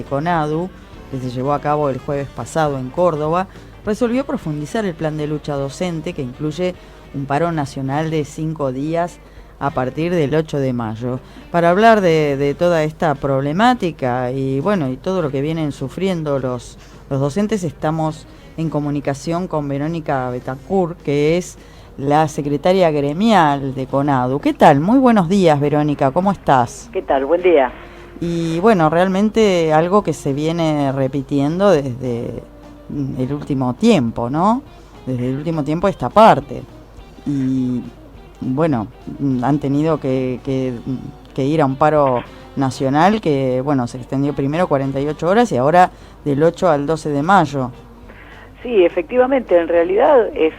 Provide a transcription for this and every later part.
CONADU, que se llevó a cabo el jueves pasado en Córdoba, resolvió profundizar el plan de lucha docente que incluye un paro nacional de 5 días a partir del 8 de mayo. Para hablar de toda esta problemática y bueno, y todo lo que vienen sufriendo los docentes, estamos en comunicación con Verónica Betancourt, que es la secretaria gremial de CONADU. ¿Qué tal? Muy buenos días, Verónica, ¿cómo estás? ¿Qué tal? Buen día. Y bueno, realmente algo que se viene repitiendo desde el último tiempo, ¿no? Desde el último tiempo esta parte. Y bueno, han tenido que ir a un paro nacional que, bueno, se extendió primero 48 horas y ahora del 8 al 12 de mayo. Sí, efectivamente, en realidad es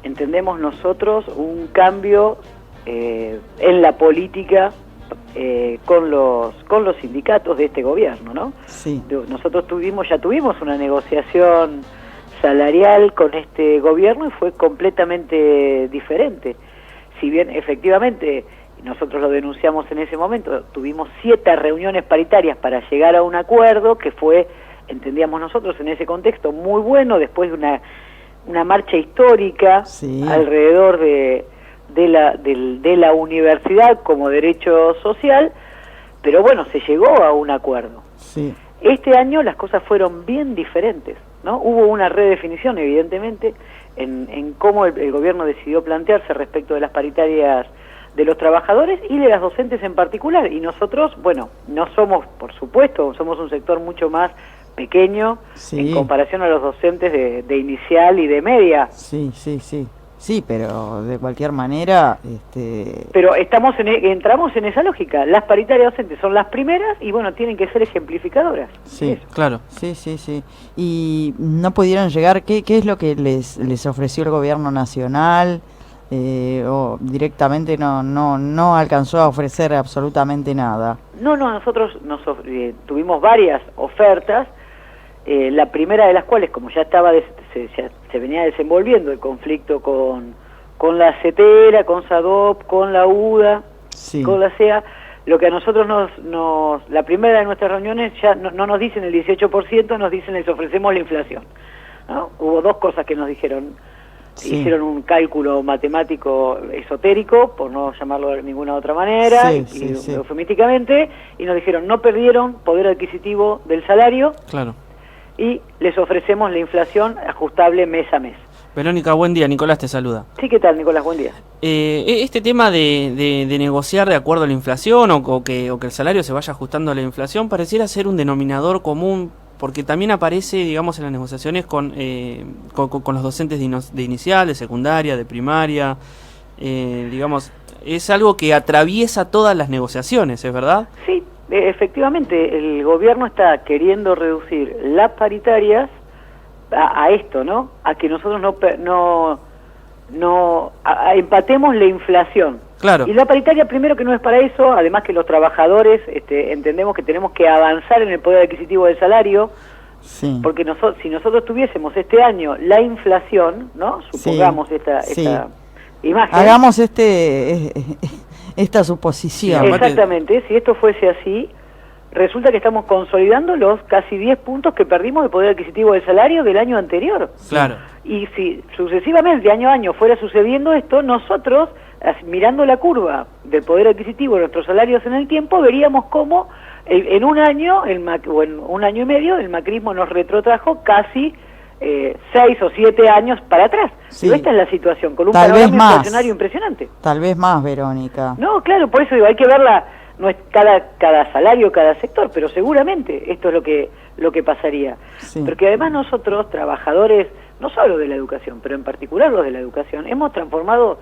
entendemos nosotros, un cambio en la política con los sindicatos de este gobierno, ¿no? Sí. Nosotros ya tuvimos una negociación salarial con este gobierno y fue completamente diferente. Si bien efectivamente nosotros lo denunciamos en ese momento, tuvimos 7 reuniones paritarias para llegar a un acuerdo que fue, entendíamos nosotros en ese contexto, muy bueno, después de una marcha histórica, sí, alrededor de la universidad como derecho social, pero bueno, se llegó a un acuerdo. Sí. Este año las cosas fueron bien diferentes, ¿no? Hubo una redefinición, evidentemente, en cómo el gobierno decidió plantearse respecto de las paritarias de los trabajadores y de las docentes en particular. Y nosotros, bueno, no somos, por supuesto, somos un sector mucho más pequeño, sí, en comparación a los docentes de inicial y de media. Sí, sí, sí. Sí, pero de cualquier manera... Pero entramos en esa lógica. Las paritarias docentes son las primeras y, bueno, tienen que ser ejemplificadoras. Sí, eso. Claro. Sí, sí, sí. Y no pudieron llegar... ¿Qué es lo que les ofreció el gobierno nacional? ¿O directamente no alcanzó a ofrecer absolutamente nada? No, nosotros tuvimos varias ofertas. La primera de las cuales, como ya estaba se venía desenvolviendo el conflicto con la CETERA, con SADOP, con la UDA, sí, con la CEA, lo que a nosotros la primera de nuestras reuniones ya no nos dicen el 18%, nos dicen les ofrecemos la inflación, ¿no? Hubo 2 cosas que nos dijeron, sí, hicieron un cálculo matemático esotérico, por no llamarlo de ninguna otra manera, sí, eufemísticamente, y nos dijeron no perdieron poder adquisitivo del salario. Claro. Y les ofrecemos la inflación ajustable mes a mes. Verónica, buen día. Nicolás te saluda. Sí, ¿qué tal, Nicolás? Buen día. Este tema de negociar de acuerdo a la inflación o que el salario se vaya ajustando a la inflación pareciera ser un denominador común, porque también aparece, digamos, en las negociaciones con los docentes de inicial, de secundaria, de primaria. Digamos, es algo que atraviesa todas las negociaciones, ¿es verdad? Sí. Efectivamente, el gobierno está queriendo reducir las paritarias a esto, ¿no? A que nosotros empatemos la inflación. Claro. Y la paritaria, primero, que no es para eso, además que los trabajadores entendemos que tenemos que avanzar en el poder adquisitivo del salario, sí, porque si nosotros tuviésemos este año la inflación, ¿no? Supongamos, sí, esta imagen. Hagamos esta suposición. Exactamente, si esto fuese así, resulta que estamos consolidando los casi 10 puntos que perdimos de poder adquisitivo del salario del año anterior. Claro. Y si sucesivamente, año a año, fuera sucediendo esto, nosotros, mirando la curva del poder adquisitivo de nuestros salarios en el tiempo, veríamos cómo en un año, o en un año y medio, el macrismo nos retrotrajo casi 6 o 7 años para atrás. Sí. Pero esta es la situación, con un panorama inflacionario impresionante. Tal vez más, Verónica. No, claro, por eso digo, hay que verla, no es cada salario, cada sector, pero seguramente esto es lo que pasaría. Sí. Porque además nosotros, trabajadores, no solo de la educación, pero en particular los de la educación, habíamos transformado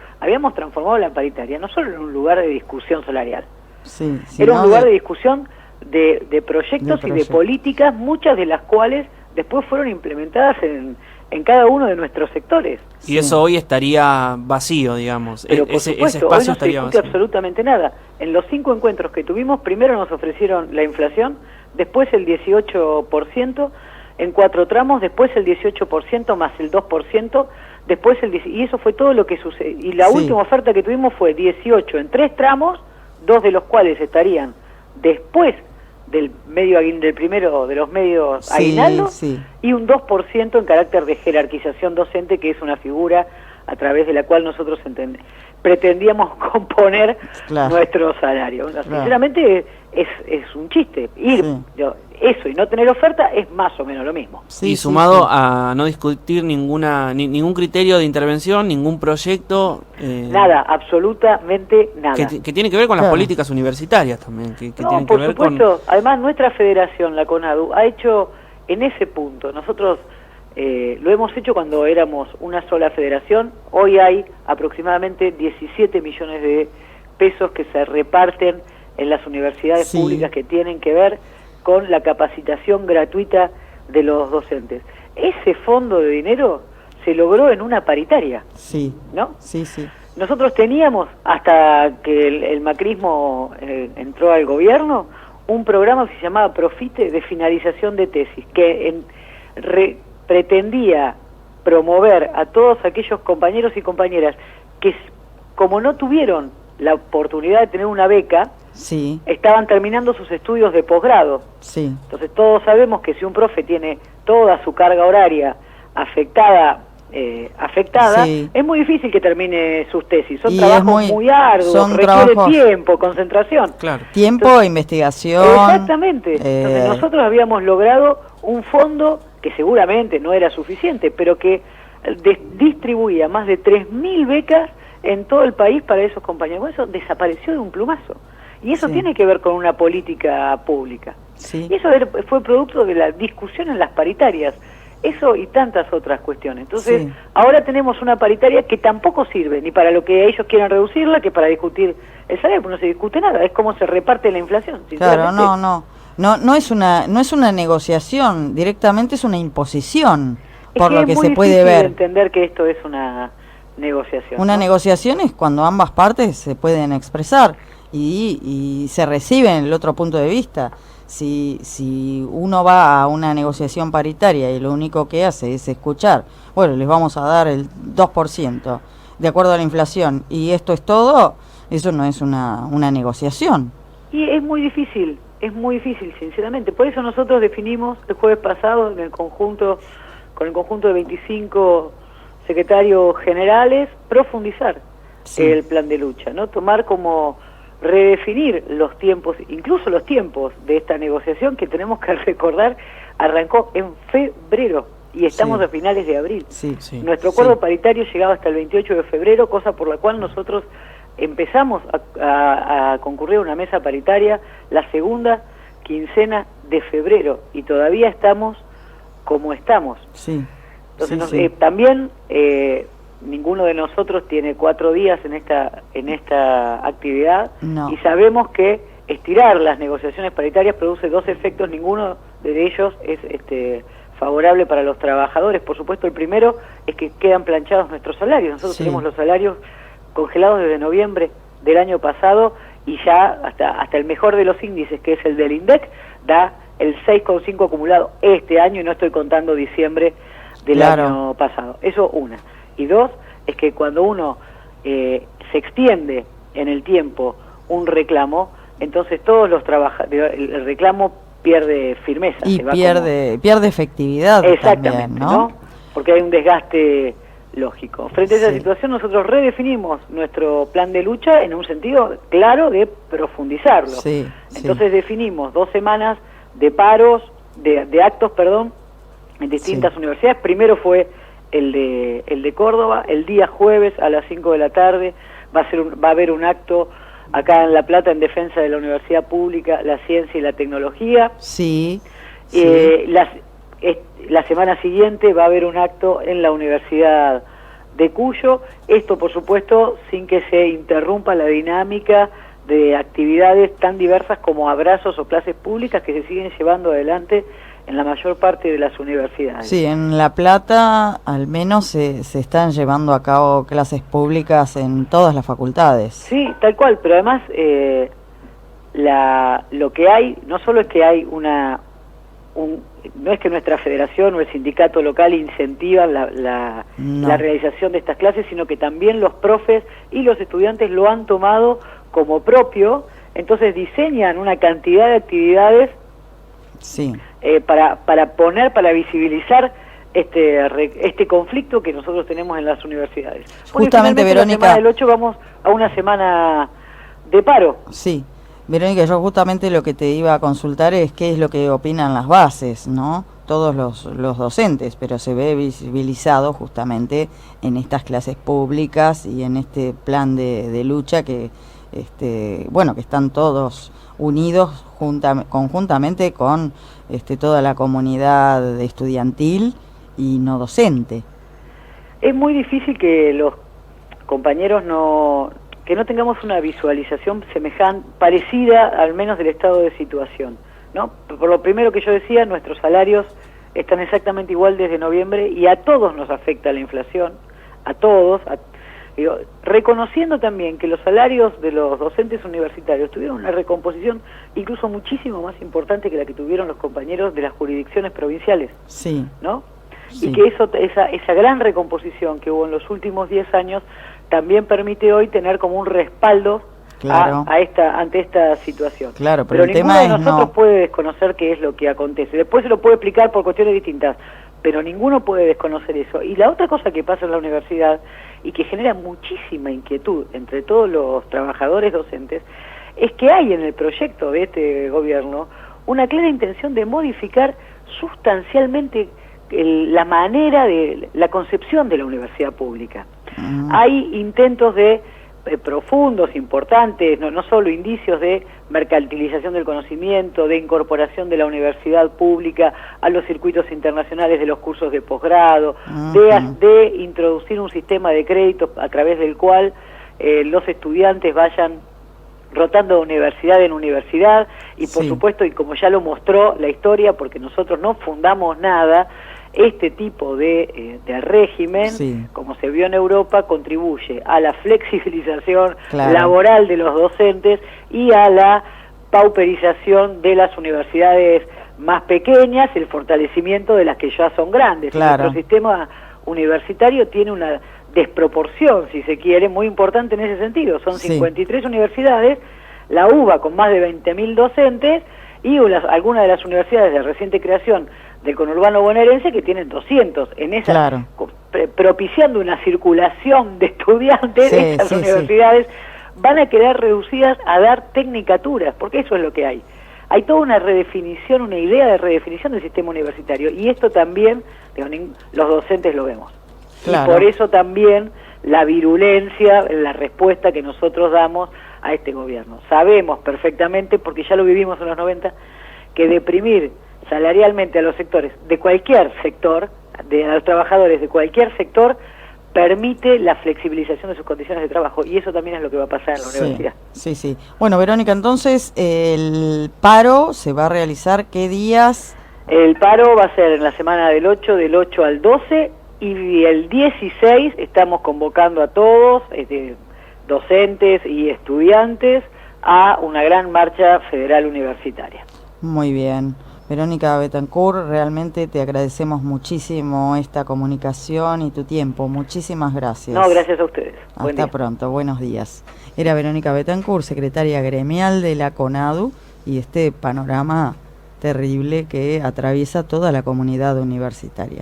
la paritaria, no solo en un lugar de discusión salarial, sí, era un lugar de discusión de proyectos y de políticas, muchas de las cuales después fueron implementadas en cada uno de nuestros sectores. Y eso hoy estaría vacío, digamos. Pero por supuesto, ese espacio hoy no se estaría discute vacío. Absolutamente nada. En los 5 encuentros que tuvimos, primero nos ofrecieron la inflación, después el 18%, en 4 tramos, después el 18% más el 2%, después y eso fue todo lo que sucedió. Y la última oferta que tuvimos fue 18 en 3 tramos, 2 de los cuales estarían después del primero de los medios aguinaldo, y un 2% en carácter de jerarquización docente, que es una figura a través de la cual nosotros pretendíamos componer nuestro salario. Sinceramente es un chiste. Eso y no tener oferta es más o menos lo mismo. Y sumado a no discutir ningún criterio de intervención, ningún proyecto. Nada, absolutamente nada. Que tiene que ver con las políticas universitarias también. Que tienen por que ver supuesto. Además, nuestra federación, la CONADU, ha hecho en ese punto. Nosotros lo hemos hecho cuando éramos una sola federación. Hoy hay aproximadamente 17 millones de pesos que se reparten en las universidades públicas que tienen que ver con la capacitación gratuita de los docentes. Ese fondo de dinero se logró en una paritaria, ¿no? Nosotros teníamos, hasta que el macrismo entró al gobierno, un programa que se llamaba Profite, de finalización de tesis, que pretendía promover a todos aquellos compañeros y compañeras que, como no tuvieron la oportunidad de tener una beca, estaban terminando sus estudios de posgrado. Entonces todos sabemos que si un profe tiene toda su carga horaria afectada, es muy difícil que termine sus tesis. Son trabajos muy arduos, requiere tiempo, concentración. Tiempo, investigación. Exactamente. Entonces nosotros habíamos logrado un fondo que seguramente no era suficiente, pero que distribuía más de 3.000 becas en todo el país para esos compañeros. Eso desapareció de un plumazo. Y eso tiene que ver con una política pública. Y eso fue producto de la discusión en las paritarias. Eso y tantas otras cuestiones. Entonces, ahora tenemos una paritaria que tampoco sirve ni para lo que ellos quieran reducirla, que para discutir el salario, porque no se discute nada. Es cómo se reparte la inflación. Claro, no es una negociación, directamente es una imposición, por lo que se puede ver. Entender que esto es una negociación. Una negociación es cuando ambas partes se pueden expresar y se reciben el otro punto de vista. Si uno va a una negociación paritaria y lo único que hace es escuchar, bueno, les vamos a dar el 2% de acuerdo a la inflación y esto es todo, eso no es una negociación. Y es muy difícil, sinceramente. Por eso nosotros definimos el jueves pasado con el conjunto de 25 secretarios generales, profundizar el plan de lucha, ¿no? Tomar como redefinir los tiempos, incluso los tiempos de esta negociación, que tenemos que recordar arrancó en febrero y estamos a finales de abril. Nuestro acuerdo paritario llegaba hasta el 28 de febrero, cosa por la cual nosotros empezamos a concurrir a una mesa paritaria la segunda quincena de febrero y todavía estamos como estamos. Entonces también ninguno de nosotros tiene 4 días en esta actividad y sabemos que estirar las negociaciones paritarias produce 2 efectos, ninguno de ellos es favorable para los trabajadores. Por supuesto, el primero es que quedan planchados nuestros salarios. Nosotros tenemos los salarios congelados desde noviembre del año pasado y ya hasta el mejor de los índices, que es el del INDEC, da el 6,5 acumulado este año y no estoy contando diciembre del año pasado. Eso una. Y 2, es que cuando uno se extiende en el tiempo un reclamo, entonces todos los trabajadores, el reclamo pierde firmeza. Y pierde efectividad. Exactamente, también, ¿no? Porque hay un desgaste lógico. Frente a esa situación nosotros redefinimos nuestro plan de lucha en un sentido claro de profundizarlo. Entonces definimos 2 semanas de paros, de actos, en distintas universidades. Primero fue el de Córdoba, el día jueves a las 5 de la tarde va a haber un acto acá en La Plata en defensa de la universidad pública, la ciencia y la tecnología. La semana siguiente va a haber un acto en la Universidad de Cuyo. Esto, por supuesto, sin que se interrumpa la dinámica de actividades tan diversas como abrazos o clases públicas que se siguen llevando adelante en la mayor parte de las universidades. Sí, en La Plata al menos se están llevando a cabo clases públicas en todas las facultades. Sí, tal cual, pero además lo que hay, no solo es que hay no es que nuestra federación o el sindicato local incentivan la realización de estas clases, sino que también los profes y los estudiantes lo han tomado como propio, entonces diseñan una cantidad de actividades Sí. Para visibilizar este conflicto que nosotros tenemos en las universidades. Justamente, Verónica, la semana del 8 vamos a una semana de paro. Sí, Verónica, yo justamente lo que te iba a consultar es qué es lo que opinan las bases, ¿no? Todos los docentes, pero se ve visibilizado justamente en estas clases públicas y en este plan de lucha que, bueno, que están todos unidos conjuntamente con toda la comunidad estudiantil y no docente. Es muy difícil que los compañeros no tengamos una visualización semejante, parecida al menos del estado de situación, ¿no? Por lo primero que yo decía, nuestros salarios están exactamente igual desde noviembre y a todos nos afecta la inflación, a todos, reconociendo también que los salarios de los docentes universitarios tuvieron una recomposición incluso muchísimo más importante que la que tuvieron los compañeros de las jurisdicciones provinciales, sí, ¿no? Sí. Y que esa gran recomposición que hubo en los últimos 10 años también permite hoy tener como un respaldo, claro, ante esta situación. Claro, pero el ninguno tema de nosotros puede desconocer qué es lo que acontece. Después se lo puede explicar por cuestiones distintas, pero ninguno puede desconocer eso. Y la otra cosa que pasa en la universidad y que genera muchísima inquietud entre todos los trabajadores docentes es que hay en el proyecto de este gobierno una clara intención de modificar sustancialmente la manera de la concepción de la universidad pública. Hay intentos de profundos, importantes, no solo indicios de mercantilización del conocimiento, de incorporación de la universidad pública a los circuitos internacionales de los cursos de posgrado, de introducir un sistema de crédito a través del cual los estudiantes vayan rotando de universidad en universidad y por supuesto, y como ya lo mostró la historia, porque nosotros no fundamos nada, este tipo de régimen, como se vio en Europa, contribuye a la flexibilización laboral de los docentes y a la pauperización de las universidades más pequeñas, el fortalecimiento de las que ya son grandes. Nuestro sistema universitario tiene una desproporción, si se quiere, muy importante en ese sentido. Son 53 universidades, la UBA con más de 20.000 docentes y algunas de las universidades de reciente creación del conurbano bonaerense que tienen 200, en esa propiciando una circulación de estudiantes. Estas universidades van a quedar reducidas a dar tecnicaturas, porque eso es lo que hay. Hay toda una redefinición, una idea de redefinición del sistema universitario, y esto también, los docentes lo vemos. Y por eso también la virulencia en la respuesta que nosotros damos a este gobierno. Sabemos perfectamente, porque ya lo vivimos en los 90, que deprimir salarialmente a los sectores, de cualquier sector, a los trabajadores de cualquier sector, permite la flexibilización de sus condiciones de trabajo, y eso también es lo que va a pasar en la universidad. Sí. Bueno, Verónica, entonces, ¿el paro se va a realizar qué días? El paro va a ser en la semana del 8 al 12, y el 16 estamos convocando a todos, docentes y estudiantes, a una gran marcha federal universitaria. Muy bien. Verónica Betancourt, realmente te agradecemos muchísimo esta comunicación y tu tiempo. Muchísimas gracias. No, gracias a ustedes. Hasta pronto, buenos días. Era Verónica Betancourt, secretaria gremial de la CONADU, y este panorama terrible que atraviesa toda la comunidad universitaria.